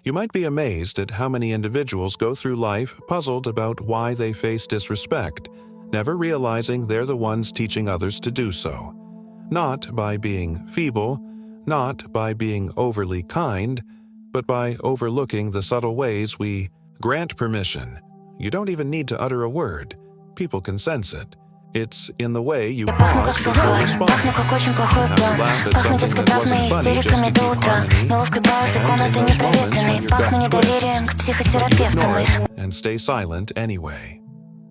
You might be amazed at how many individuals go through life puzzled about why they face disrespect, never realizing they're the ones teaching others to do so. Not by being feeble, not by being overly kind, but by overlooking the subtle ways we grant permission. You don't even need to utter a word. People can sense it. It's in the way you pause before responding. Have to laugh at something that wasn't funny just to keep harmony, and in those moments when your gut twists, but you ignore it and stay silent anyway.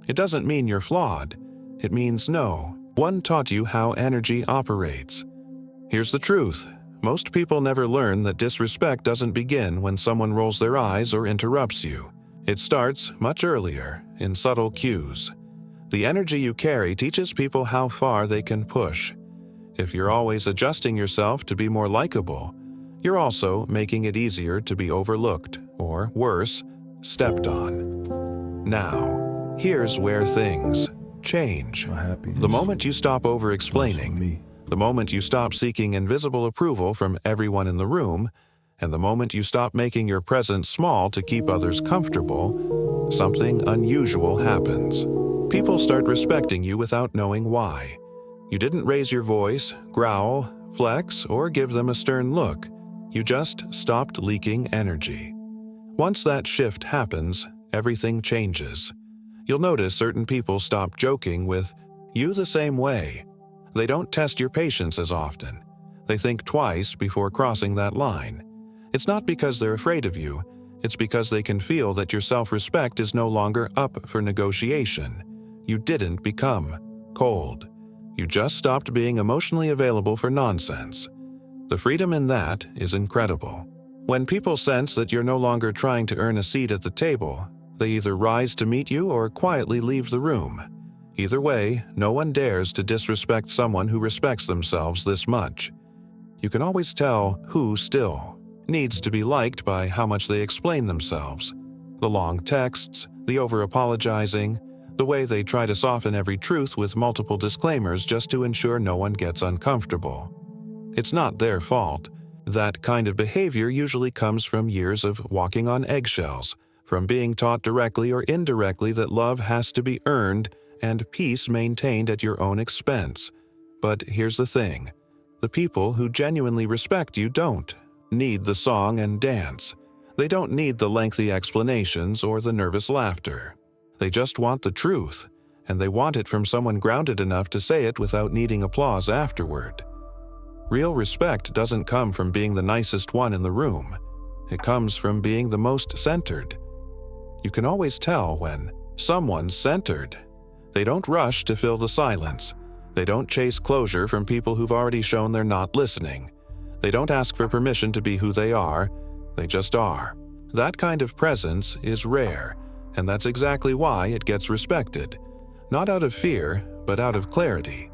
It doesn't mean you're flawed. It means no one taught you how energy operates. Here's the truth. Most people never learn that disrespect doesn't begin when someone rolls their eyes or interrupts you. It starts much earlier, in subtle cues. The energy you carry teaches people how far they can push. If you're always adjusting yourself to be more likable, you're also making it easier to be overlooked, or worse, stepped on. Now, here's where things change. The moment you stop over-explaining, the moment you stop seeking invisible approval from everyone in the room, and the moment you stop making your presence small to keep others comfortable, something unusual happens. People start respecting you without knowing why. You didn't raise your voice, growl, flex, or give them a stern look. You just stopped leaking energy. Once that shift happens, everything changes. You'll notice certain people stop joking with you the same way. They don't test your patience as often. They think twice before crossing that line. It's not because they're afraid of you. It's because they can feel that your self-respect is no longer up for negotiation. You didn't become cold. You just stopped being emotionally available for nonsense. The freedom in that is incredible. When people sense that you're no longer trying to earn a seat at the table, they either rise to meet you or quietly leave the room. Either way, no one dares to disrespect someone who respects themselves this much. You can always tell who still needs to be liked by how much they explain themselves. The long texts, the over-apologizing, the way they try to soften every truth with multiple disclaimers just to ensure no one gets uncomfortable. It's not their fault. That kind of behavior usually comes from years of walking on eggshells, from being taught directly or indirectly that love has to be earned and peace maintained at your own expense. But here's the thing. The people who genuinely respect you don't need the song and dance. They don't need the lengthy explanations or the nervous laughter. They just want the truth, and they want it from someone grounded enough to say it without needing applause afterward. Real respect doesn't come from being the nicest one in the room. It comes from being the most centered. You can always tell when someone's centered. They don't rush to fill the silence. They don't chase closure from people who've already shown they're not listening. They don't ask for permission to be who they are. They just are. That kind of presence is rare, and that's exactly why it gets respected. Not out of fear, but out of clarity.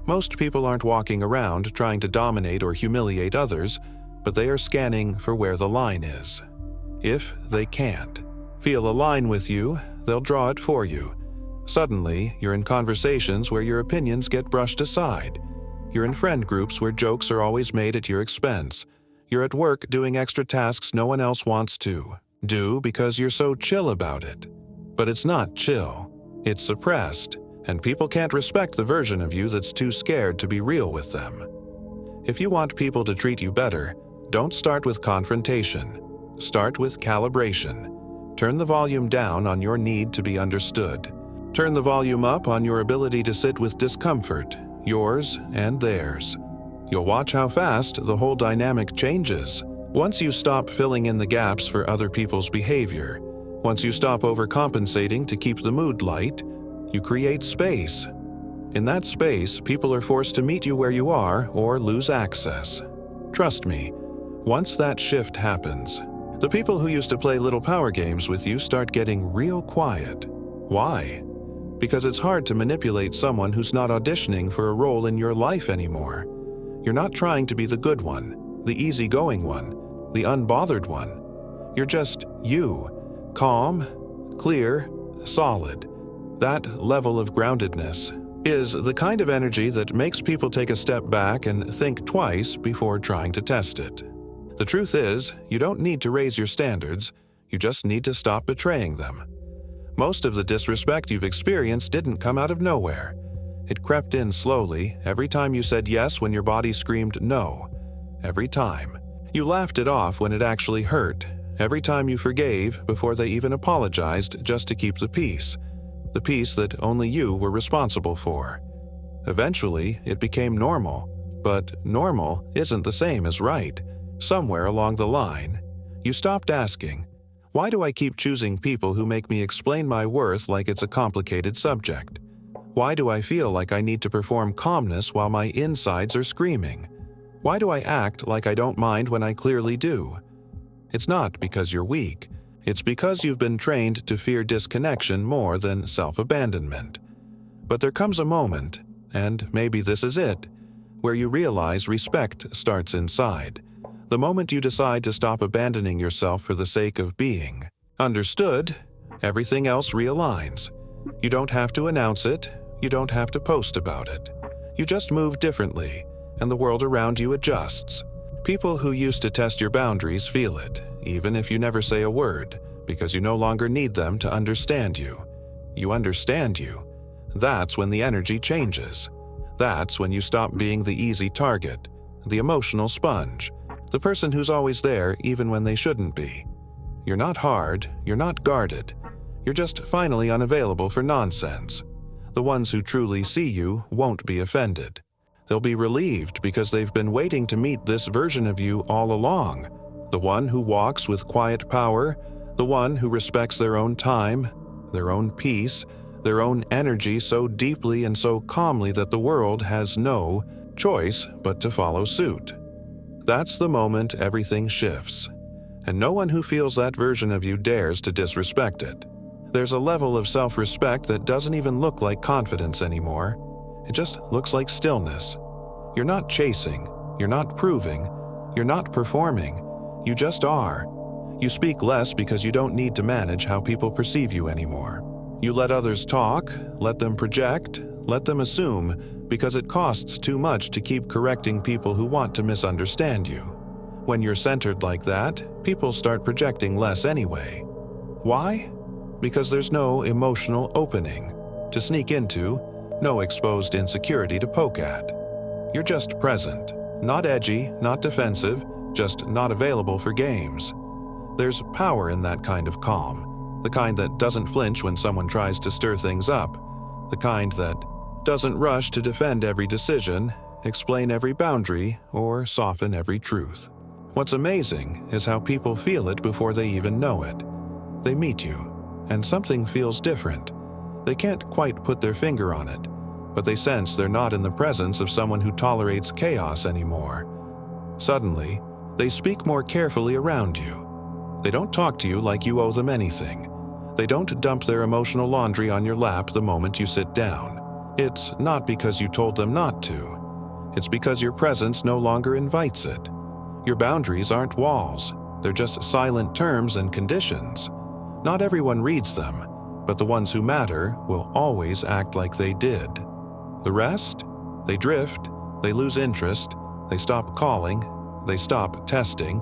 Most people aren't walking around trying to dominate or humiliate others, but they are scanning for where the line is. If they can't feel a line with you, they'll draw it for you. Suddenly, you're in conversations where your opinions get brushed aside. You're in friend groups where jokes are always made at your expense. You're at work doing extra tasks no one else wants to do because you're so chill about it. But it's not chill. It's suppressed, and people can't respect the version of you that's too scared to be real with them. If you want people to treat you better, don't start with confrontation. Start with calibration. Turn the volume down on your need to be understood. Turn the volume up on your ability to sit with discomfort, yours and theirs. You'll watch how fast the whole dynamic changes. Once you stop filling in the gaps for other people's behavior, once you stop overcompensating to keep the mood light, you create space. In that space, people are forced to meet you where you are or lose access. Trust me, once that shift happens, the people who used to play little power games with you start getting real quiet. Why? Because it's hard to manipulate someone who's not auditioning for a role in your life anymore. You're not trying to be the good one, the easygoing one, the unbothered one. You're just you, calm, clear, solid. That level of groundedness is the kind of energy that makes people take a step back and think twice before trying to test it. The truth is, you don't need to raise your standards, you just need to stop betraying them. Most of the disrespect you've experienced didn't come out of nowhere. It crept in slowly every time you said yes when your body screamed no. Every time. You laughed it off when it actually hurt. Every time you forgave before they even apologized just to keep the peace. The peace that only you were responsible for. Eventually, it became normal. But normal isn't the same as right. Somewhere along the line, you stopped asking, why do I keep choosing people who make me explain my worth like it's a complicated subject? Why do I feel like I need to perform calmness while my insides are screaming? Why do I act like I don't mind when I clearly do? It's not because you're weak. It's because you've been trained to fear disconnection more than self-abandonment. But there comes a moment, and maybe this is it, where you realize respect starts inside. The moment you decide to stop abandoning yourself for the sake of being understood, everything else realigns. You don't have to announce it, you don't have to post about it. You just move differently, and the world around you adjusts. People who used to test your boundaries feel it, even if you never say a word, because you no longer need them to understand you. You understand you. That's when the energy changes. That's when you stop being the easy target, the emotional sponge, the person who's always there even when they shouldn't be. You're not hard, you're not guarded. You're just finally unavailable for nonsense. The ones who truly see you won't be offended. They'll be relieved because they've been waiting to meet this version of you all along. The one who walks with quiet power, the one who respects their own time, their own peace, their own energy so deeply and so calmly that the world has no choice but to follow suit. That's the moment everything shifts, and no one who feels that version of you dares to disrespect it. There's a level of self-respect that doesn't even look like confidence anymore. It just looks like stillness. You're not chasing, you're not proving, you're not performing, you just are. You speak less because you don't need to manage how people perceive you anymore. You let others talk, let them project, let them assume, because it costs too much to keep correcting people who want to misunderstand you. When you're centered like that, people start projecting less anyway. Why? Because there's no emotional opening to sneak into, no exposed insecurity to poke at. You're just present, not edgy, not defensive, just not available for games. There's power in that kind of calm, the kind that doesn't flinch when someone tries to stir things up, the kind that doesn't rush to defend every decision, explain every boundary, or soften every truth. What's amazing is how people feel it before they even know it. They meet you, and something feels different. They can't quite put their finger on it, but they sense they're not in the presence of someone who tolerates chaos anymore. Suddenly, they speak more carefully around you. They don't talk to you like you owe them anything. They don't dump their emotional laundry on your lap the moment you sit down. It's not because you told them not to. It's because your presence no longer invites it. Your boundaries aren't walls. They're just silent terms and conditions. Not everyone reads them, but the ones who matter will always act like they did. The rest? They drift, they lose interest, they stop calling, they stop testing.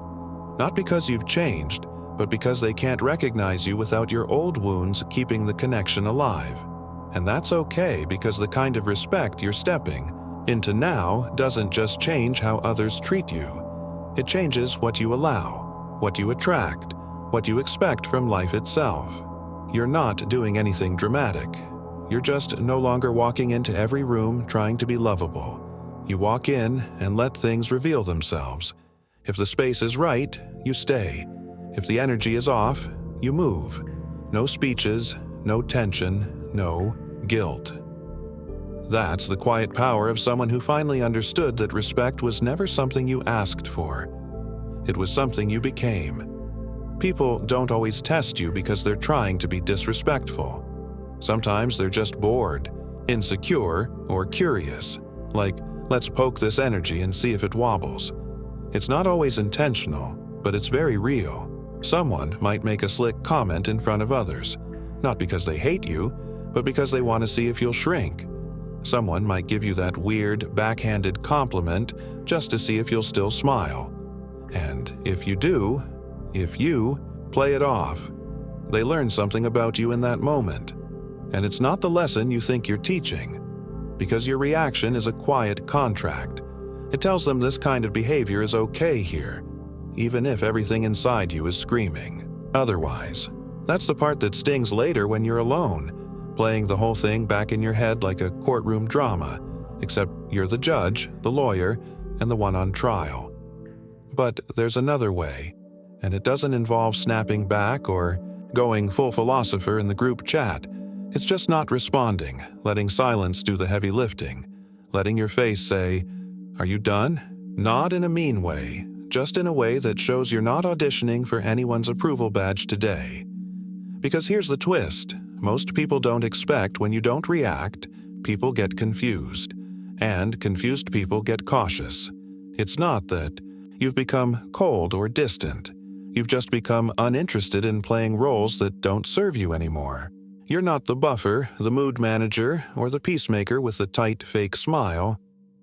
Not because you've changed, but because they can't recognize you without your old wounds keeping the connection alive. And that's okay, because the kind of respect you're stepping into now doesn't just change how others treat you. It changes what you allow, what you attract, what you expect from life itself. You're not doing anything dramatic. You're just no longer walking into every room trying to be lovable. You walk in and let things reveal themselves. If the space is right, you stay. If the energy is off, you move. No speeches, no tension, no guilt. That's the quiet power of someone who finally understood that respect was never something you asked for. It was something you became. People don't always test you because they're trying to be disrespectful. Sometimes they're just bored, insecure, or curious. Like, let's poke this energy and see if it wobbles. It's not always intentional, but it's very real. Someone might make a slick comment in front of others, not because they hate you, but because they want to see if you'll shrink. Someone might give you that weird, backhanded compliment just to see if you'll still smile. And if you play it off, they learn something about you in that moment. And it's not the lesson you think you're teaching, because your reaction is a quiet contract. It tells them this kind of behavior is okay here, even if everything inside you is screaming otherwise. That's the part that stings later when you're alone, playing the whole thing back in your head like a courtroom drama, except you're the judge, the lawyer, and the one on trial. But there's another way, and it doesn't involve snapping back or going full philosopher in the group chat. It's just not responding, letting silence do the heavy lifting, letting your face say, "Are you done?" Not in a mean way, just in a way that shows you're not auditioning for anyone's approval badge today. Because here's the twist. Most people don't expect when you don't react, people get confused. And confused people get cautious. It's not that you've become cold or distant. You've just become uninterested in playing roles that don't serve you anymore. You're not the buffer, the mood manager, or the peacemaker with the tight, fake smile.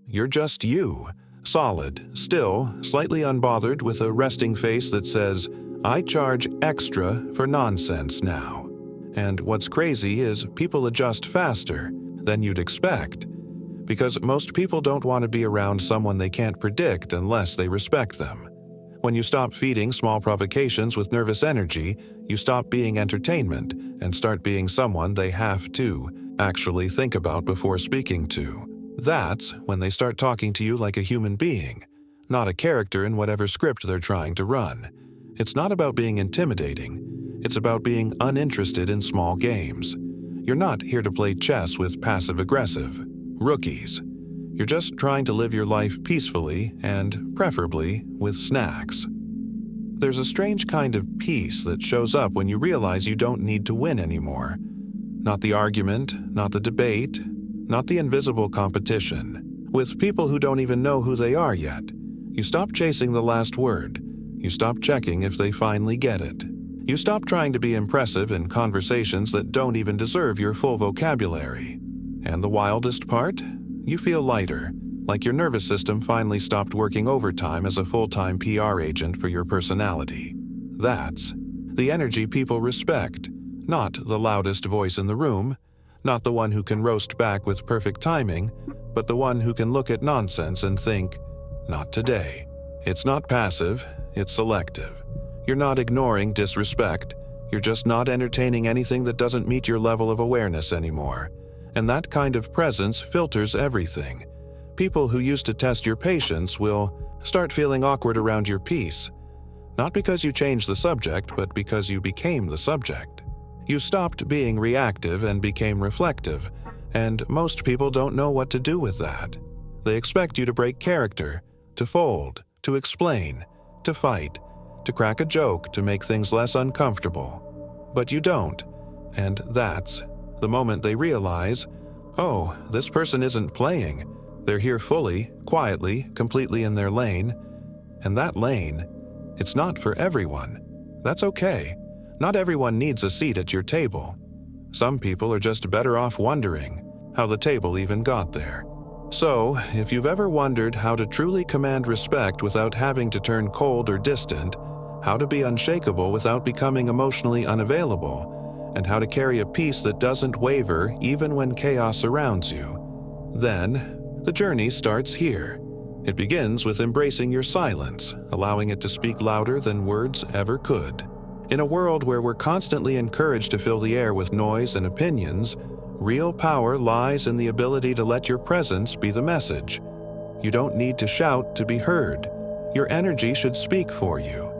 You're just you, solid, still, slightly unbothered with a resting face that says, "I charge extra for nonsense now." And what's crazy is people adjust faster than you'd expect, because most people don't want to be around someone they can't predict unless they respect them. When you stop feeding small provocations with nervous energy, you stop being entertainment and start being someone they have to actually think about before speaking to. That's when they start talking to you like a human being, not a character in whatever script they're trying to run. It's not about being intimidating. It's about being uninterested in small games. You're not here to play chess with passive-aggressive rookies. You're just trying to live your life peacefully and, preferably, with snacks. There's a strange kind of peace that shows up when you realize you don't need to win anymore. Not the argument, not the debate, not the invisible competition. With people who don't even know who they are yet, you stop chasing the last word. You stop checking if they finally get it. You stop trying to be impressive in conversations that don't even deserve your full vocabulary. And the wildest part? You feel lighter, like your nervous system finally stopped working overtime as a full-time PR agent for your personality. That's the energy people respect, not the loudest voice in the room, not the one who can roast back with perfect timing, but the one who can look at nonsense and think, "Not today." It's not passive, it's selective. You're not ignoring disrespect, you're just not entertaining anything that doesn't meet your level of awareness anymore. And that kind of presence filters everything. People who used to test your patience will start feeling awkward around your peace. Not because you changed the subject, but because you became the subject. You stopped being reactive and became reflective, and most people don't know what to do with that. They expect you to break character, to fold, to explain, to fight, to crack a joke to make things less uncomfortable. But you don't, and that's the moment they realize, oh, this person isn't playing. They're here fully, quietly, completely in their lane. And that lane, it's not for everyone. That's okay. Not everyone needs a seat at your table. Some people are just better off wondering how the table even got there. So, if you've ever wondered how to truly command respect without having to turn cold or distant, how to be unshakable without becoming emotionally unavailable, and how to carry a peace that doesn't waver even when chaos surrounds you, then the journey starts here. It begins with embracing your silence, allowing it to speak louder than words ever could. In a world where we're constantly encouraged to fill the air with noise and opinions, real power lies in the ability to let your presence be the message. You don't need to shout to be heard. Your energy should speak for you.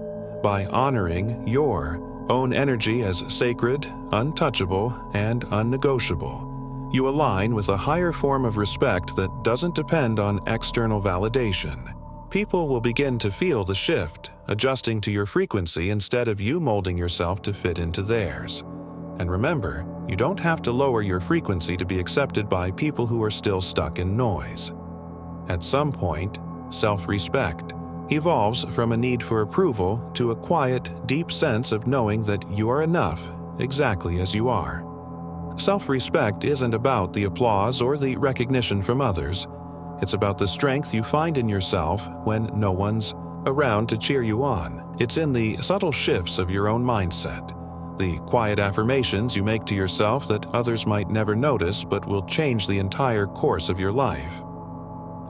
By honoring your own energy as sacred, untouchable, and unnegotiable, you align with a higher form of respect that doesn't depend on external validation. People will begin to feel the shift, adjusting to your frequency instead of you molding yourself to fit into theirs. And remember, you don't have to lower your frequency to be accepted by people who are still stuck in noise. At some point, self-respect evolves from a need for approval to a quiet, deep sense of knowing that you are enough exactly as you are. Self-respect isn't about the applause or the recognition from others. It's about the strength you find in yourself when no one's around to cheer you on. It's in the subtle shifts of your own mindset, the quiet affirmations you make to yourself that others might never notice but will change the entire course of your life.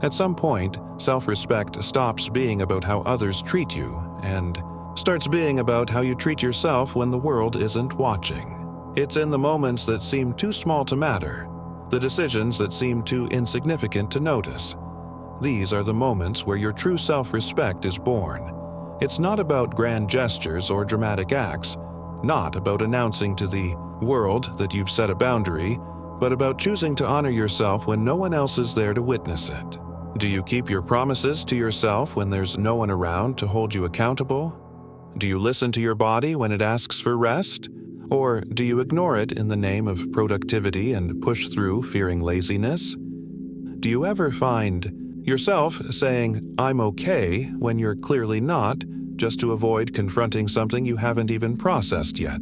At some point, self-respect stops being about how others treat you and starts being about how you treat yourself when the world isn't watching. It's in the moments that seem too small to matter, the decisions that seem too insignificant to notice. These are the moments where your true self-respect is born. It's not about grand gestures or dramatic acts, not about announcing to the world that you've set a boundary, but about choosing to honor yourself when no one else is there to witness it. Do you keep your promises to yourself when there's no one around to hold you accountable? Do you listen to your body when it asks for rest? Or do you ignore it in the name of productivity and push through fearing laziness? Do you ever find yourself saying, "I'm okay," when you're clearly not, just to avoid confronting something you haven't even processed yet?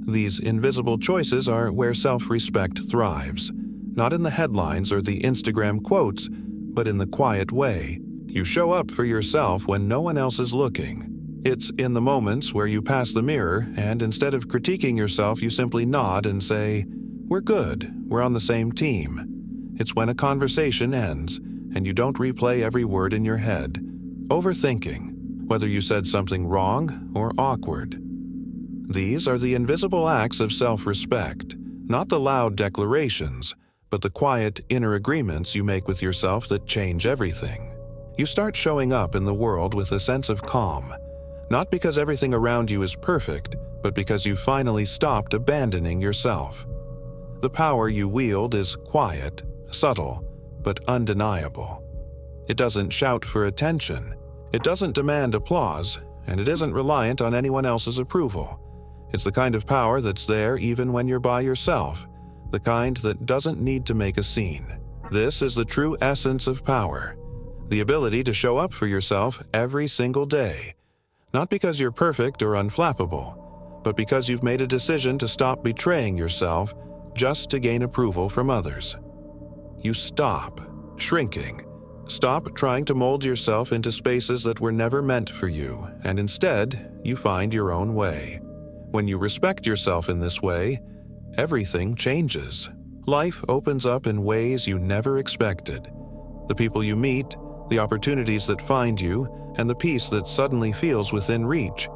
These invisible choices are where self-respect thrives, not in the headlines or the Instagram quotes, but in the quiet way. You show up for yourself when no one else is looking. It's in the moments where you pass the mirror and instead of critiquing yourself, you simply nod and say, "We're good, we're on the same team." It's when a conversation ends and you don't replay every word in your head, overthinking whether you said something wrong or awkward. These are the invisible acts of self-respect, not the loud declarations, but the quiet inner agreements you make with yourself that change everything. You start showing up in the world with a sense of calm, not because everything around you is perfect, but because you finally stopped abandoning yourself. The power you wield is quiet, subtle, but undeniable. It doesn't shout for attention, it doesn't demand applause, and it isn't reliant on anyone else's approval. It's the kind of power that's there even when you're by yourself, the kind that doesn't need to make a scene. This is the true essence of power, the ability to show up for yourself every single day, not because you're perfect or unflappable, but because you've made a decision to stop betraying yourself just to gain approval from others. You stop shrinking. Stop trying to mold yourself into spaces that were never meant for you, and instead, you find your own way. When you respect yourself in this way, everything changes. Life opens up in ways you never expected. The people you meet, the opportunities that find you, and the peace that suddenly feels within reach.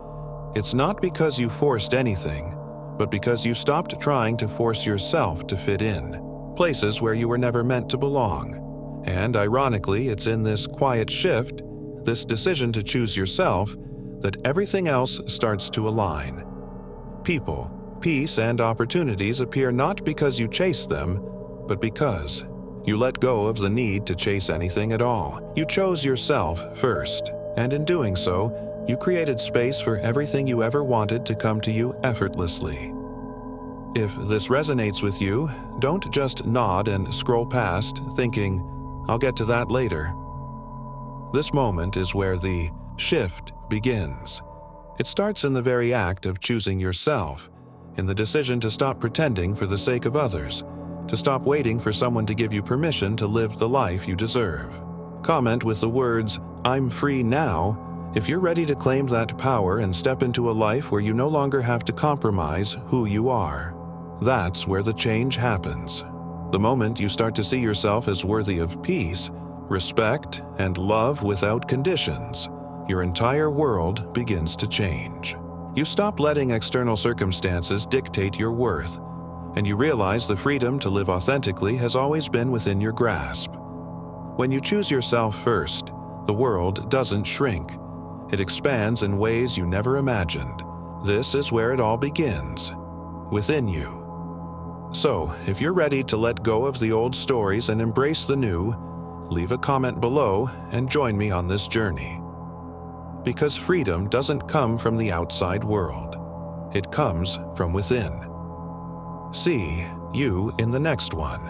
It's not because you forced anything, but because you stopped trying to force yourself to fit in, places where you were never meant to belong. And ironically, it's in this quiet shift, this decision to choose yourself, that everything else starts to align. People, peace, and opportunities appear not because you chase them, but because you let go of the need to chase anything at all. You chose yourself first, and in doing so, you created space for everything you ever wanted to come to you effortlessly. If this resonates with you, don't just nod and scroll past, thinking, "I'll get to that later." This moment is where the shift begins. It starts in the very act of choosing yourself, in the decision to stop pretending for the sake of others, to stop waiting for someone to give you permission to live the life you deserve. Comment with the words, "I'm free now," if you're ready to claim that power and step into a life where you no longer have to compromise who you are. That's where the change happens. The moment you start to see yourself as worthy of peace, respect, and love without conditions, your entire world begins to change. You stop letting external circumstances dictate your worth, and you realize the freedom to live authentically has always been within your grasp. When you choose yourself first, the world doesn't shrink. It expands in ways you never imagined. This is where it all begins, within you. So, if you're ready to let go of the old stories and embrace the new, leave a comment below and join me on this journey. Because freedom doesn't come from the outside world. It comes from within. See you in the next one.